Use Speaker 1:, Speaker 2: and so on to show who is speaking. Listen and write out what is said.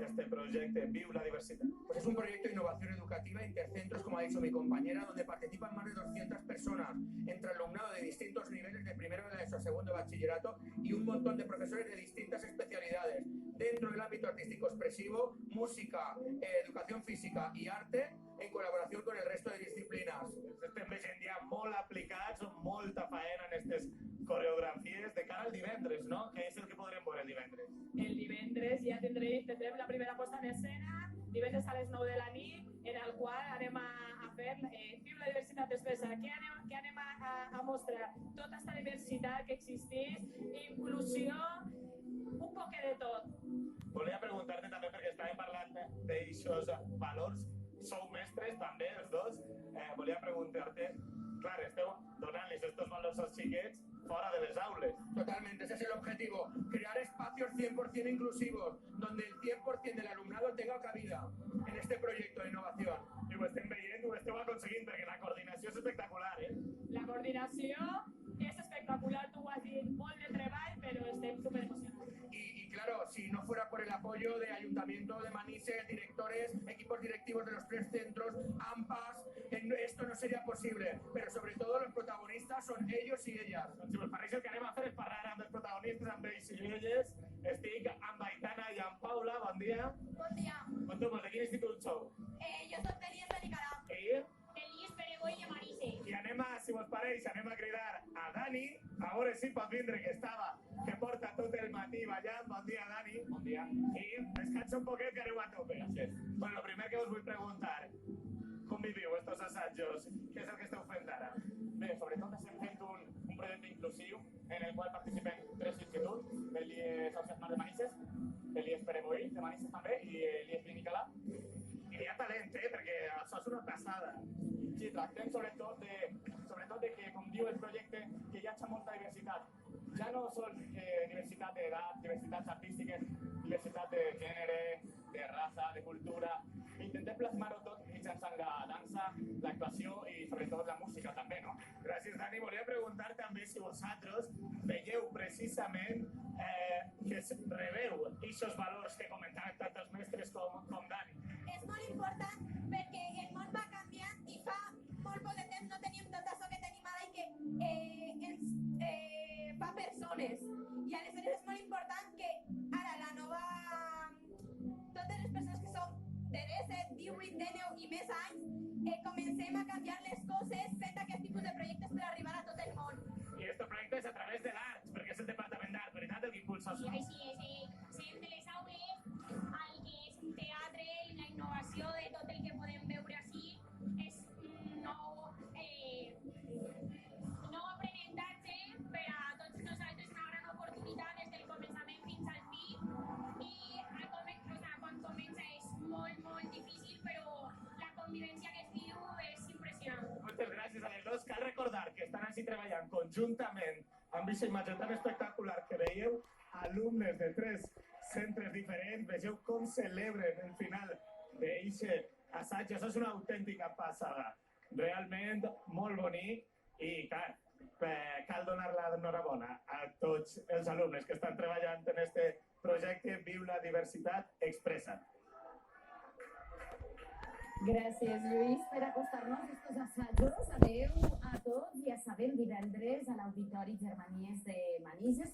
Speaker 1: este proyecto Viu la Diversidad?
Speaker 2: Pues es un proyecto de innovación educativa intercentros, como ha dicho mi compañera, donde participan más de 200 personas entre alumnado de distintos niveles, de primero de la ESO a segundo de bachillerato, y un montón de profesores de distintas especialidades dentro del ámbito artístico expresivo, música, educación física y arte, en colaboración con el resto de disciplinas.
Speaker 1: Estem veient ja molt aplicats, amb molta faena en aquestes coreografies de cara al divendres, no? Què és el que podrem veure el divendres?
Speaker 3: El divendres ja tindrem la primera posta en escena, divendres a les 9 de la nit, en el qual anem a fer Viu la Diversitat Expressa. Què anem a mostrar? Tota aquesta diversitat que existeix, inclusió, un poc de tot.
Speaker 1: Volia preguntar-te també, perquè estàvem parlant d'aixòs valors, sou mestres també, els dos, volia preguntar-te, clar, esteu donant-los estos valors als xiquets fora de les aules.
Speaker 2: Totalmente, ese es el objetivo, crear espacios 100% inclusivos, donde el 100% del alumnado tenga cabida en este proyecto de innovación.
Speaker 1: I ho estem veient, ho esteu aconseguint, perquè la coordinació és espectacular,
Speaker 3: La coordinació és espectacular, tu ho has dit, molt de treball, però estem superemocionats.
Speaker 2: Y claro, si no fuera por el apoyo de Ayuntamiento de Manises, directores, equipos directivos de los 3 centros, AMPAs, esto no sería posible. Pero sobre todo los protagonistas son ellos y ellas.
Speaker 1: Doncs si us pareix, el que anem a fer és parlar amb els protagonistes, amb ells i elles. Estic amb Aitana i amb Paula, bon dia.
Speaker 4: Bon dia.
Speaker 1: Conteu-nos, de quin institut sou?
Speaker 4: Jo soc d'Elies de Nicarà.
Speaker 1: I
Speaker 4: Elies Peregoi de Manises.
Speaker 1: I anem a, si us pareix, anem a cridar a Dani, a veure si pot vindre, que porta tot el matí ballant. Bon dia, Dani.
Speaker 5: Bon dia.
Speaker 1: I descansa un poquet, que aneu a tope.
Speaker 5: Gràcies.
Speaker 1: Bueno, lo primer que us vull preguntar, com viviu estos assajos? Què és el que esteu fent ara?
Speaker 5: Bé, sobretot estem fent un projecte inclusiu en el qual participen 3 instituts, l'IES Ausias de Manises, l'IES Peregoi de Manises també i l'IES Clinicalà.
Speaker 1: I hi ha talent, perquè això és una passada.
Speaker 5: Sí, tractem sobretot de que, com diu el projecte, que hi hagi molta diversitat. Ja no són diversitat d'edat, diversitats artístiques, diversitat de gènere, de raça, de cultura. Intentem plasmar-ho tot mitjançant la dansa, l'actuació i sobretot la música també, no?
Speaker 1: Gràcies, Dani. Volia preguntar també si vosaltres veieu precisament que es rebeu aquests valors que comentaven tant els mestres com Dani.
Speaker 4: És molt important perquè el món va canviant i fa molt poc de temps no teníem tot això que tenim ara i que ens fa persones. I aleshores és molt important que ara la nova... totes les persones que som de 17, 18, 19 i més anys comencem a canviar les coses fent aquest tipus de projectes per arribar a tot el món.
Speaker 1: I aquest projecte és a través de l'art, perquè és el Departament d'Art, veritat, el que impulsa això?
Speaker 6: Sí, així és. Sent de les aules, el que és un teatre i la innovació de tot el que podem veure així és un nou aprenentatge per a tots nosaltres, una gran oportunitat des del començament fins al fi i quan comença és molt, molt difícil, però la convivència que es viu és impressionant.
Speaker 1: Moltes gràcies a les dos. Cal recordar que estan així treballant conjuntament amb aquesta imatge tan espectacular que veieu, alumnes de 3 centres diferents, vegeu com celebren el final d'aquest assaig. Això és una autèntica passada. Realment molt bonic i, clar, cal donar l'enhorabona a tots els alumnes que estan treballant en este projecte Viu la Diversitat Expressa.
Speaker 7: Gràcies, Lluís, per acostar-nos a estos assajos. Adeu a tots i a saber divendres a l'Auditori Germanies de Manises.